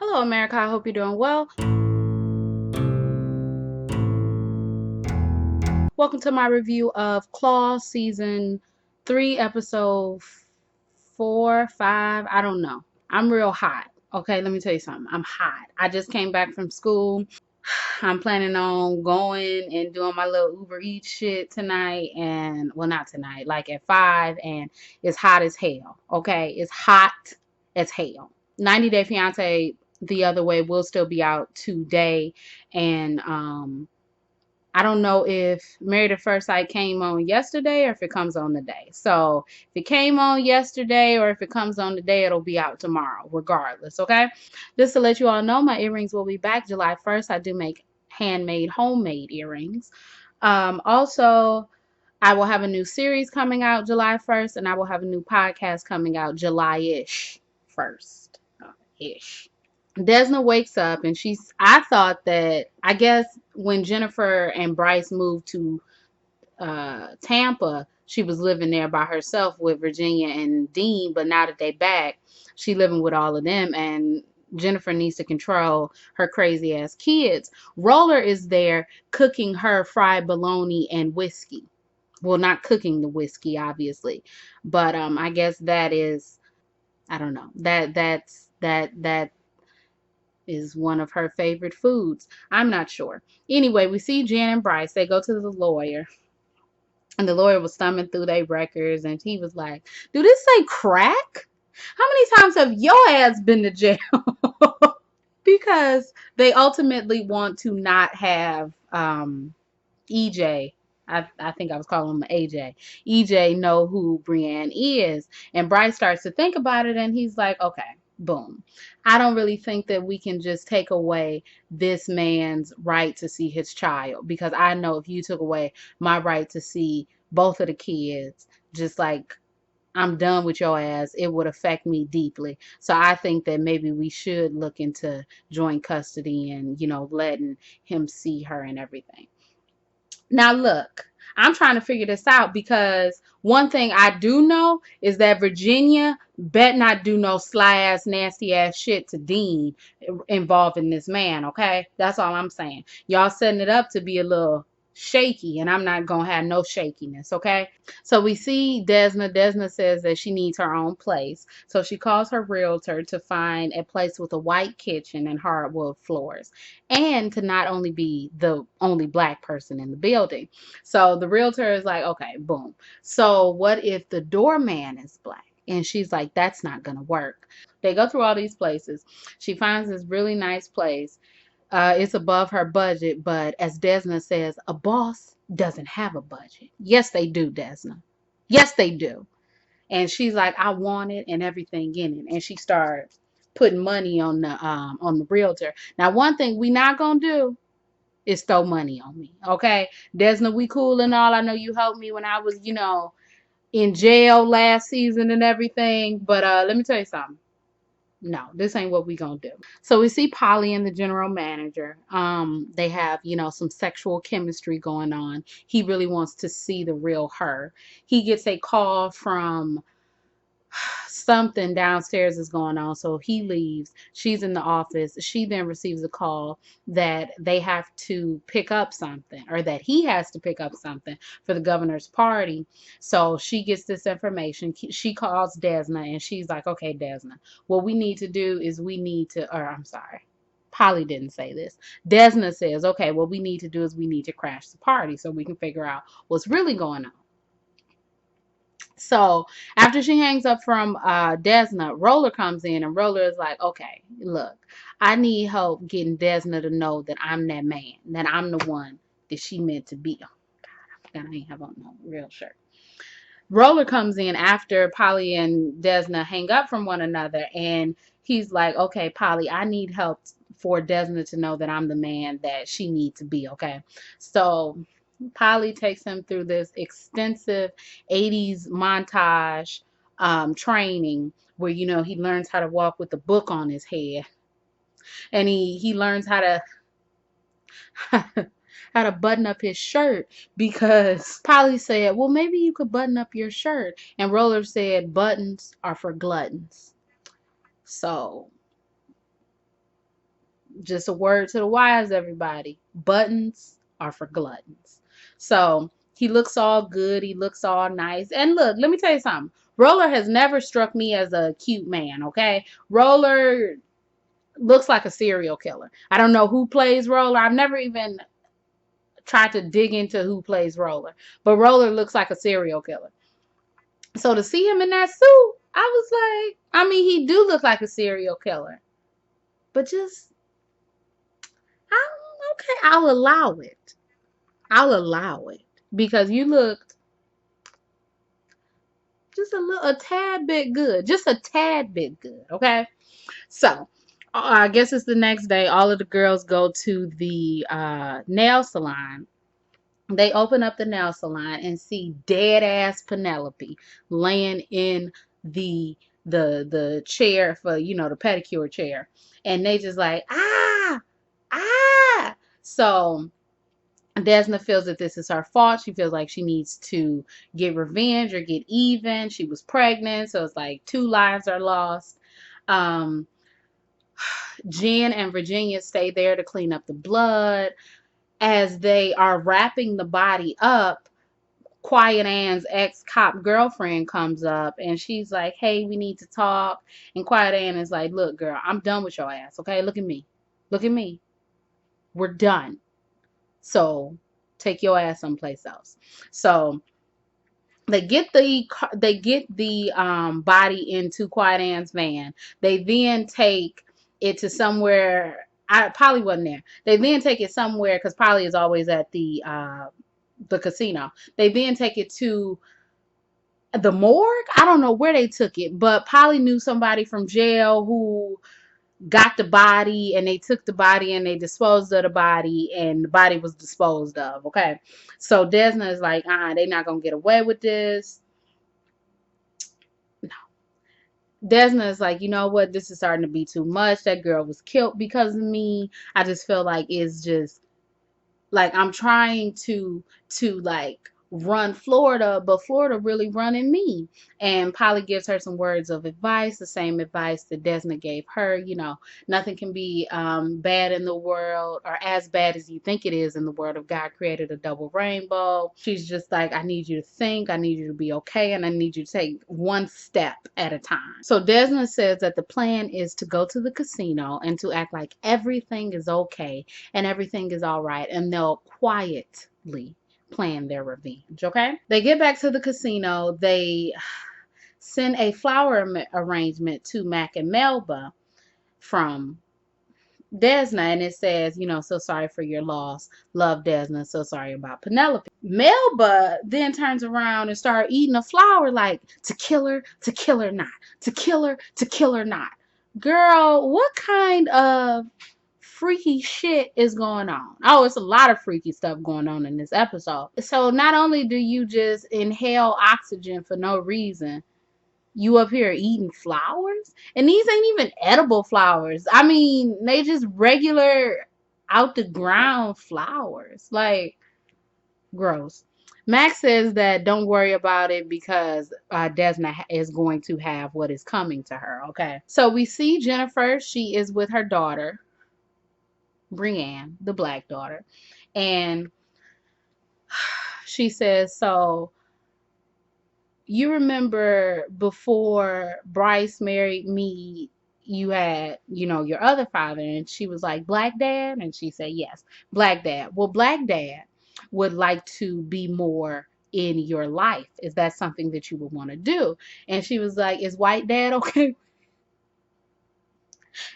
Hello, America. I hope you're doing well. Welcome to my review of Claw Season 3, Episode 4, 5. I don't know. I'm real hot. Okay, let me tell you something. I'm hot. I just came back from school. I'm planning on going and doing my little Uber Eats shit tonight. And, well, not tonight, like at 5. And it's hot as hell. Okay, it's hot as hell. 90 Day Fiance The Other Way will still be out today. And I don't know if Married at First Sight came on yesterday or if it comes on today. So if it came on yesterday or if it comes on today, it'll be out tomorrow, regardless. Okay. Just to let you all know, my earrings will be back July 1st. I do make handmade, homemade earrings. Also, I will have a new series coming out July 1st, and I will have a new podcast coming out July-ish 1st. Ish. Desna wakes up and I thought that, I guess when Jennifer and Bryce moved to Tampa, she was living there by herself with Virginia and Dean, but now that they back, she living with all of them, and Jennifer needs to control her crazy ass kids. Roller is there cooking her fried bologna and whiskey. Well, not cooking the whiskey, obviously, but I guess that is, I don't know, that is one of her favorite foods. I'm not sure. Anyway, we see Jen and Bryce. They go to the lawyer, and the lawyer was thumbing through their records, and he was like, "Do this say crack? How many times have your ass been to jail?" Because they ultimately want to not have EJ. I think I was calling him AJ. EJ know who Brienne is. And Bryce starts to think about it, and he's like, okay, boom. I don't really think that we can just take away this man's right to see his child, because I know if you took away my right to see both of the kids, just like I'm done with your ass, it would affect me deeply. So I think that maybe we should look into joint custody and, letting him see her and everything. Now, look, I'm trying to figure this out, because one thing I do know is that Virginia bet not do no sly ass, nasty ass shit to Dean involving this man, okay? That's all I'm saying. Y'all setting it up to be a little shaky, and I'm not going to have no shakiness, okay? So we see Desna. Desna says that she needs her own place. So she calls her realtor to find a place with a white kitchen and hardwood floors, and to not only be the only black person in the building. So the realtor is like, okay, boom. So what if the doorman is black? And she's like, that's not going to work. They go through all these places. She finds this really nice place. It's above her budget, but as Desna says, a boss doesn't have a budget. Yes, they do, Desna. Yes, they do. And she's like, I want it and everything in it. And she starts putting money on the realtor. Now, one thing we not gonna do is throw money on me, okay? Desna, we cool and all. I know you helped me when I was, in jail last season and everything. But let me tell you something. No, this ain't what we gonna do. So we see Polly and the general manager. They have, some sexual chemistry going on. He really wants to see the real her. He gets a call from something downstairs is going on, so he leaves. She's in the office. She then receives a call that they have to pick up something, or that he has to pick up something for the governor's party. So she gets this information. She calls Desna, and she's like, okay, Desna, what we need to do is I'm sorry, Polly didn't say this. Desna says, okay, what we need to do is we need to crash the party so we can figure out what's really going on. So after she hangs up from Desna, Roller comes in, and Roller is like, okay, look, I need help getting Desna to know that I'm that man, that I'm the one that she meant to be. Oh, God, I forgot I ain't have on no real shirt. Roller comes in after Polly and Desna hang up from one another, and he's like, okay, Polly, I need help for Desna to know that I'm the man that she needs to be, okay? So Polly takes him through this extensive 80s montage training where, he learns how to walk with a book on his head, and he learns how to how to button up his shirt, because Polly said, well, maybe you could button up your shirt. And Roller said, buttons are for gluttons. So Just a word to the wise, everybody. Buttons are for gluttons. So he looks all good. He looks all nice. And look, let me tell you something. Roller has never struck me as a cute man, okay? Roller looks like a serial killer. I don't know who plays Roller. I've never even tried to dig into who plays Roller. But Roller looks like a serial killer. So to see him in that suit, I was like, I mean, he do look like a serial killer. But just, okay, I'll allow it. I'll allow it. Because you looked just a tad bit good. Just a tad bit good, okay? So, I guess it's the next day. All of the girls go to the nail salon. They open up the nail salon and see dead ass Penelope laying in the chair for, you know, the pedicure chair. And they just like, ah. So Desna feels that this is her fault. She feels like she needs to get revenge or get even. She was pregnant, so it's like 2 lives are lost. Jen and Virginia stay there to clean up the blood. As they are wrapping the body up, Quiet Ann's ex-cop girlfriend comes up and she's like, hey, we need to talk. And Quiet Ann is like, look, girl, I'm done with your ass, okay? Look at me. Look at me. We're done. So take your ass someplace else. So they get the body into Quiet Ann's van. They then take it to somewhere. Polly wasn't there. They then take it somewhere because Polly is always at the casino. They then take it to the morgue. I don't know where they took it, but Polly knew somebody from jail who got the body, and they took the body and they disposed of the body, and the body was disposed of. Okay, so Desna is like, they're not gonna get away with this. No. Desna is like, you know what, this is starting to be too much. That girl was killed because of me. I just feel like it's just like I'm trying to like run Florida, but Florida really running me. And Polly gives her some words of advice, the same advice that Desna gave her. You know, nothing can be bad in the world, or as bad as you think it is in the world of God created a double rainbow. She's just like, I need you to think, I need you to be okay, and I need you to take one step at a time. So Desna says that the plan is to go to the casino and to act like everything is okay and everything is all right, and they'll quietly plan their revenge. Okay, they get back to the casino. They send a flower arrangement to Mac and Melba from Desna, and it says, you know, so sorry for your loss, love, Desna, so sorry about Penelope. Melba then turns around and starts eating a flower like, to kill her not, to kill her not. Girl, what kind of freaky shit is going on? Oh, it's a lot of freaky stuff going on in this episode. So not only do you just inhale oxygen for no reason, you up here eating flowers, and these ain't even edible flowers. I mean, they just regular out the ground flowers. Like, gross. Max says that don't worry about it because Desna is going to have what is coming to her. Okay, so we see Jennifer. She is with her daughter Brienne, the black daughter, and she says, so you remember before Bryce married me, you had, you know, your other father? And she was like, Black Dad? And she said, yes, Black Dad. Well, Black Dad would like to be more in your life. Is that something that you would want to do? And she was like, is White Dad okay?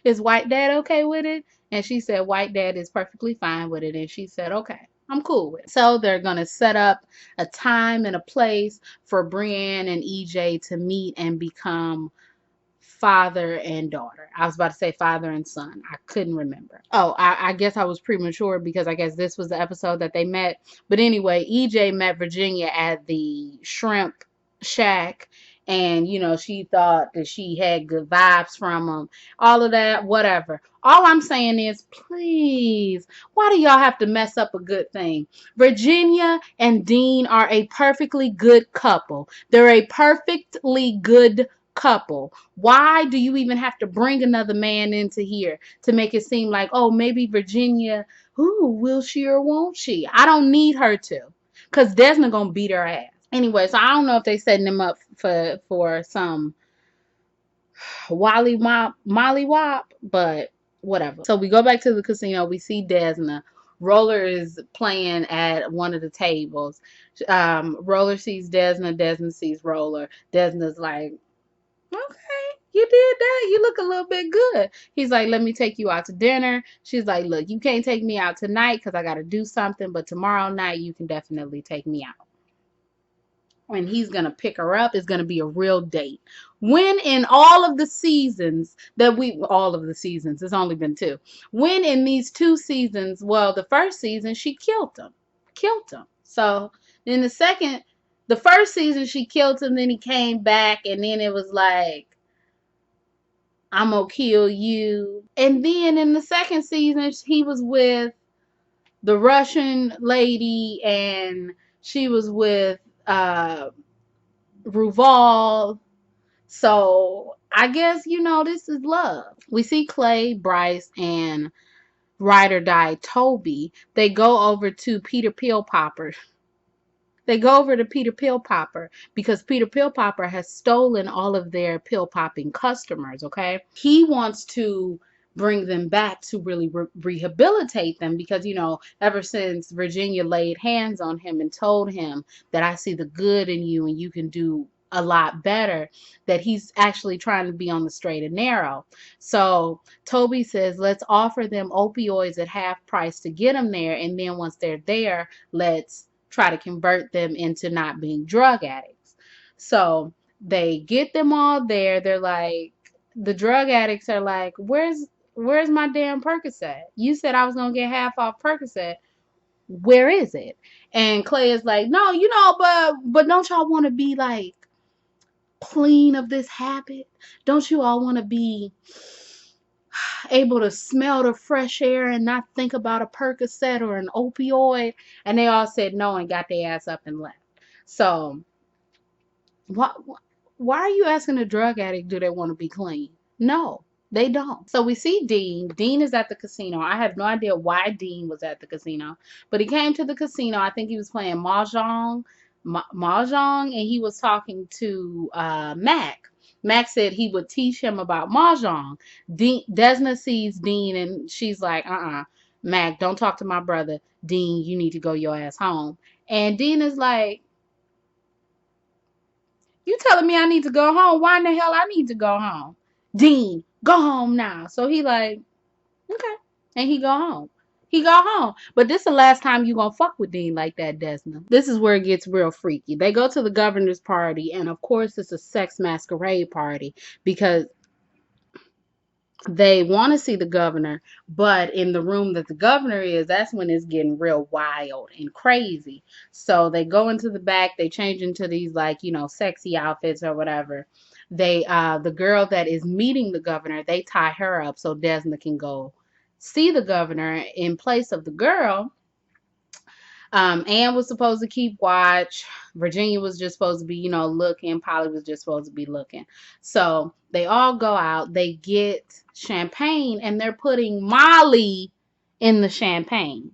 Is White Dad okay with it? And she said, White Dad is perfectly fine with it. And she said, okay, I'm cool with it. So they're going to set up a time and a place for Brienne and EJ to meet and become father and daughter. I was about to say father and son. I couldn't remember. Oh, I guess I was premature because I guess this was the episode that they met. But anyway, EJ met Virginia at the shrimp shack, and you know, she thought that she had good vibes from him. All of that, whatever. All I'm saying is, please, why do y'all have to mess up a good thing? Virginia and Dean are a perfectly good couple. They're a perfectly good couple. Why do you even have to bring another man into here to make it seem like, oh, maybe Virginia, ooh, will she or won't she? I don't need her to, because Desna gonna beat her ass. Anyway, so I don't know if they setting him up for some Molly Wop, but whatever. So we go back to the casino. We see Desna. Roller is playing at one of the tables. Roller sees Desna. Desna sees Roller. Desna's like, okay, you did that. You look a little bit good. He's like, let me take you out to dinner. She's like, look, you can't take me out tonight because I got to do something. But tomorrow night, you can definitely take me out. And he's going to pick her up. It's going to be a real date. When in all of the seasons all of the seasons, it's only been 2. When in these 2 seasons, well, the first season, she killed him. So in the first season, she killed him. Then he came back and then it was like, I'm going to kill you. And then in the second season, he was with the Russian lady and she was with Ruval. So I guess, this is love. We see Clay, Bryce, and Ride or Die Toby. They go over to Peter Pill Popper. Because Peter Pill Popper has stolen all of their pill popping customers, okay? He wants to bring them back to really rehabilitate them because, ever since Virginia laid hands on him and told him that I see the good in you and you can do a lot better, that he's actually trying to be on the straight and narrow. So Toby says, let's offer them opioids at half price to get them there. And then once they're there, let's try to convert them into not being drug addicts. So they get them all there. They're like, the drug addicts are like, where's my damn Percocet? You said I was going to get half off Percocet. Where is it? And Clay is like, no, but don't y'all want to be like clean of this habit? Don't you all want to be able to smell the fresh air and not think about a Percocet or an opioid? And they all said no and got their ass up and left. So why are you asking a drug addict, do they want to be clean? No, they don't. So we see Dean. Dean is at the casino. I have no idea why Dean was at the casino, but he came to the casino. I think he was playing Mahjong, and he was talking to Mac. Mac said he would teach him about Mahjong. Desna sees Dean and she's like, Mac, don't talk to my brother. Dean, you need to go your ass home. And Dean is like, you telling me I need to go home? Why in the hell I need to go home? Dean, go home now. So he like, okay. And he go home. But this is the last time you gonna fuck with Dean like that, Desna. This is where it gets real freaky. They go to the governor's party, and of course it's a sex masquerade party because they want to see the governor, but in the room that the governor is, that's when it's getting real wild and crazy. So they go into the back, they change into these sexy outfits or whatever. They the girl that is meeting the governor, they tie her up so Desna can go see the governor in place of the girl. Anne was supposed to keep watch. Virginia was just supposed to be, looking. Polly was just supposed to be looking. So they all go out. They get champagne, and they're putting Molly in the champagne.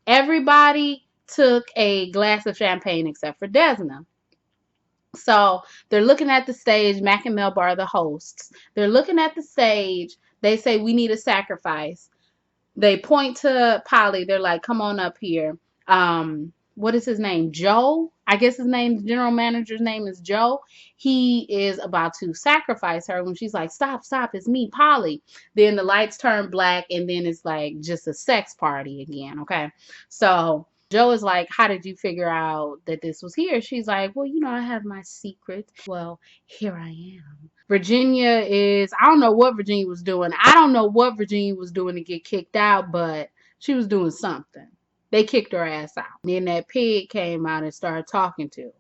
Everybody took a glass of champagne except for Desna. So they're looking at the stage. Mac and Melba are the hosts. They're looking at the stage. They say, we need a sacrifice. They point to Polly. They're like, come on up here. What is his name? Joe? I guess the general manager's name is Joe. He is about to sacrifice her when she's like, stop, it's me, Polly. Then the lights turn black and then it's like just a sex party again, okay? So Joe is like, how did you figure out that this was here? She's like, well, I have my secret. Well, here I am. Virginia is, I don't know what Virginia was doing. I don't know what Virginia was doing to get kicked out, but she was doing something. They kicked her ass out. Then that pig came out and started talking to her.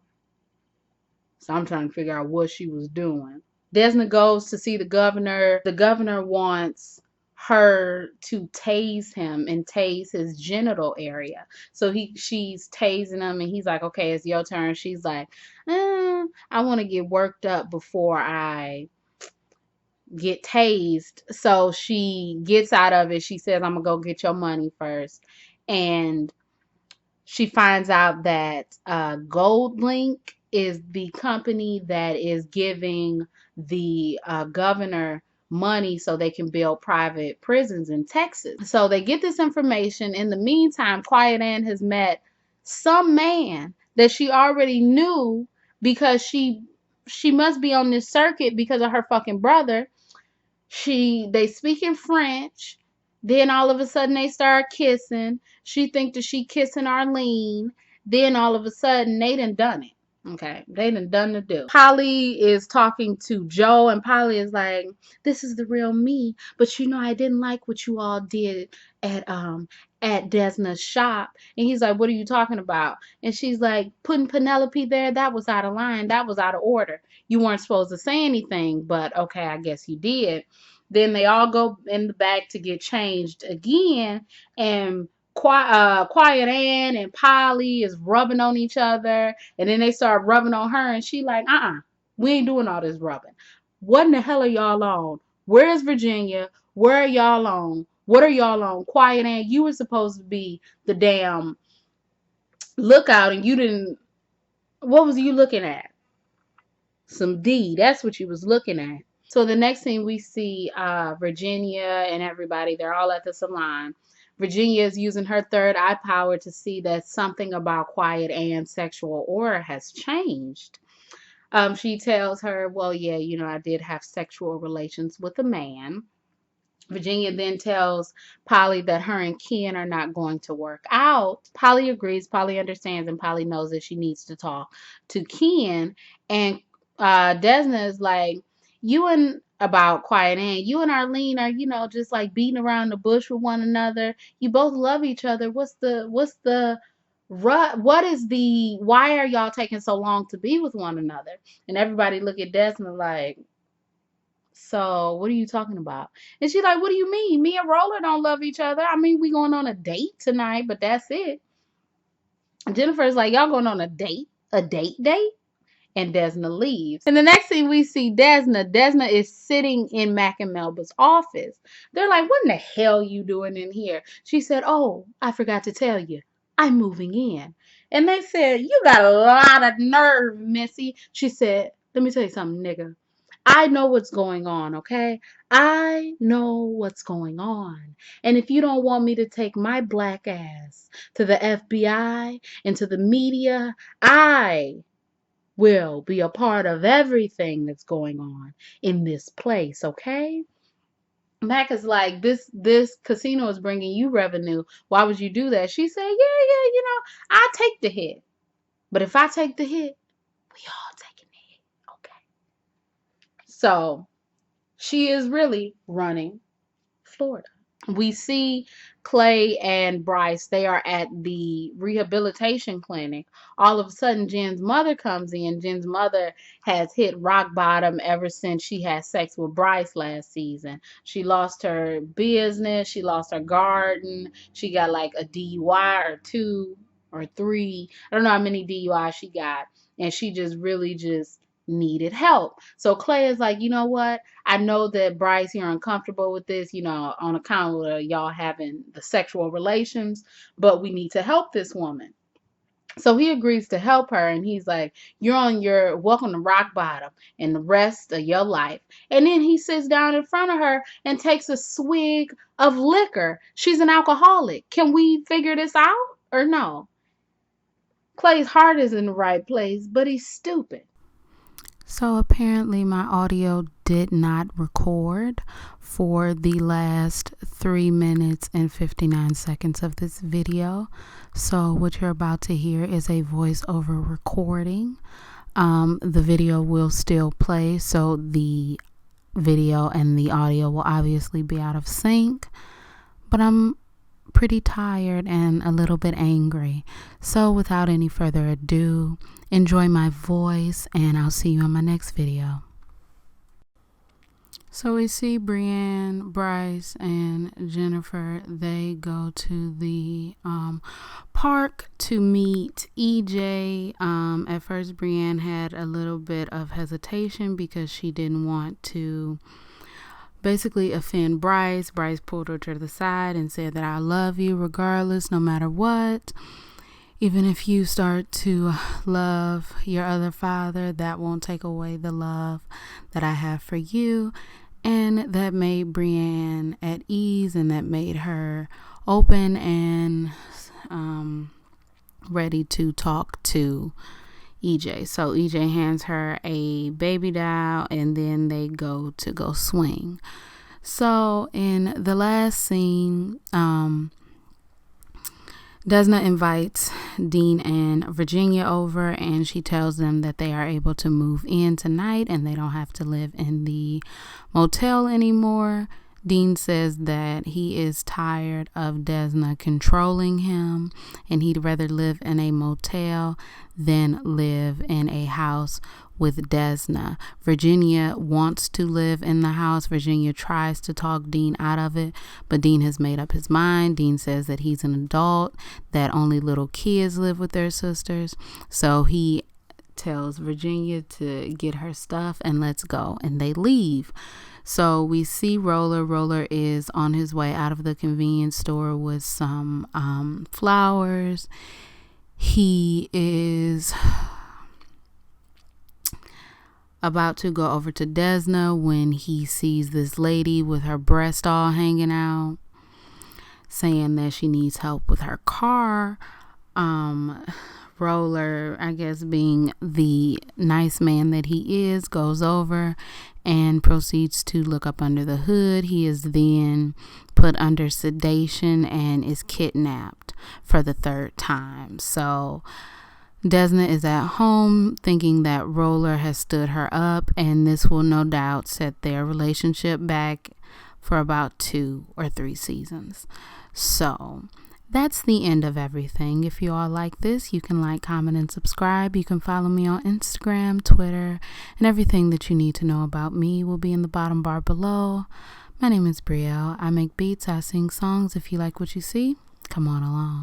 So I'm trying to figure out what she was doing. Desna goes to see the governor. The governor wants her to tase him and tase his genital area. So she's tasing him and he's like, okay, it's your turn. She's like, I want to get worked up before I get tased. So she gets out of it. She says, I'm gonna go get your money first. And she finds out that GoldLink is the company that is giving the governor money so they can build private prisons in Texas. So they get this information. In the meantime, Quiet Ann has met some man that she already knew because she must be on this circuit because of her fucking brother. They speak in French. Then all of a sudden they start kissing. She think that she kissing Arlene. Then all of a sudden they done it. Okay, they done the do. Polly is talking to Joe, and Polly is like, "This is the real me." But you know, I didn't like what you all did at Desna's shop. And he's like, "What are you talking about?" And she's like, "Putting Penelope there, that was out of line. That was out of order. You weren't supposed to say anything, but okay, I guess you did." Then they all go in the back to get changed again, and Quiet Ann and Polly is rubbing on each other, and then they start rubbing on her, and she like, we ain't doing all this rubbing. What in the hell are y'all on? Where's Virginia? Where are y'all on? What are y'all on? Quiet Ann, you were supposed to be the damn lookout, and you didn't. What was you looking at? Some D. That's what you was looking at. So the next thing we see, Virginia and everybody, they're all at the salon. Virginia is using her third eye power to see that something about Quiet Ann's sexual aura has changed. She tells her, well, yeah, you know, I did have sexual relations with a man. Virginia then tells Polly that her and Ken are not going to work out. Polly agrees, Polly understands, and Polly knows that she needs to talk to Ken. And Desna is like, about Quiet Ann, you and Arlene are, you know, just like beating around the bush with one another. You both love each other. Why are y'all taking so long to be with one another? And everybody look at Desna like, so what are you talking about? And she's like, what do you mean? Me and Roller don't love each other. I mean, we going on a date tonight, but that's it. Jennifer's like, y'all going on a date? A date? And Desna leaves. And the next thing we see Desna is sitting in Mac and Melba's office. They're like, what in the hell you doing in here? She said, oh, I forgot to tell you, I'm moving in. And they said, you got a lot of nerve, Missy. She said, let me tell you something, nigga. I know what's going on, okay? I know what's going on. And if you don't want me to take my black ass to the FBI and to the media, I will be a part of everything that's going on in this place, okay? Mac is like, this casino is bringing you revenue. Why would you do that? She said, yeah, you know, I take the hit. But if I take the hit, we all taking the hit, okay? So she is really running Florida. We see Clay and Bryce. They are at the rehabilitation clinic. All of a sudden, Jen's mother comes in. Jen's mother has hit rock bottom ever since she had sex with Bryce last season. She lost her business. She lost her garden. She got like a DUI or 2 or 3. I don't know how many DUIs she got. And she just really just needed help. So Clay is like, you know what? I know that Bryce, you're uncomfortable with this, you know, on account of y'all having the sexual relations, but we need to help this woman. So he agrees to help her, and he's like, you're on your welcome to rock bottom and the rest of your life. And then he sits down in front of her and takes a swig of liquor. She's an alcoholic. Can we figure this out or no? Clay's heart is in the right place, but he's stupid. So apparently my audio did not record for the last 3 minutes and 59 seconds of this video. So what you're about to hear is a voiceover recording. The video will still play, so the video and the audio will obviously be out of sync. But I'm pretty tired and a little bit angry. So without any further ado, enjoy my voice, and I'll see you on my next video. So we see Brienne, Bryce, and Jennifer. They go to the park to meet EJ. At first, Brienne had a little bit of hesitation because she didn't want to basically offend Bryce. Bryce pulled her to the side and said that I love you regardless, no matter what. Even if you start to love your other father, that won't take away the love that I have for you. And that made Brienne at ease, and that made her open and ready to talk to EJ. So EJ hands her a baby doll, and then they go swing. So in the last scene, Desna invites Dean and Virginia over, and she tells them that they are able to move in tonight and they don't have to live in the motel anymore. Dean says that he is tired of Desna controlling him and he'd rather live in a motel than live in a house with Desna. Virginia wants to live in the house. Virginia tries to talk Dean out of it, but Dean has made up his mind. Dean says that he's an adult, that only little kids live with their sisters. So he tells Virginia to get her stuff and let's go, and they leave. So we see Roller. Roller is on his way out of the convenience store with some flowers. He is about to go over to Desna when he sees this lady with her breast all hanging out, saying that she needs help with her car. Roller, I guess being the nice man that he is, goes over and proceeds to look up under the hood. He is then put under sedation and is kidnapped for the third time. So Desna is at home thinking that Roller has stood her up, and this will no doubt set their relationship back for about 2 or 3 seasons. So that's the end of everything. If you all like this, you can like, comment, and subscribe. You can follow me on Instagram, Twitter, and everything that you need to know about me will be in the bottom bar below. My name is Brielle. I make beats, I sing songs. If you like what you see, come on along.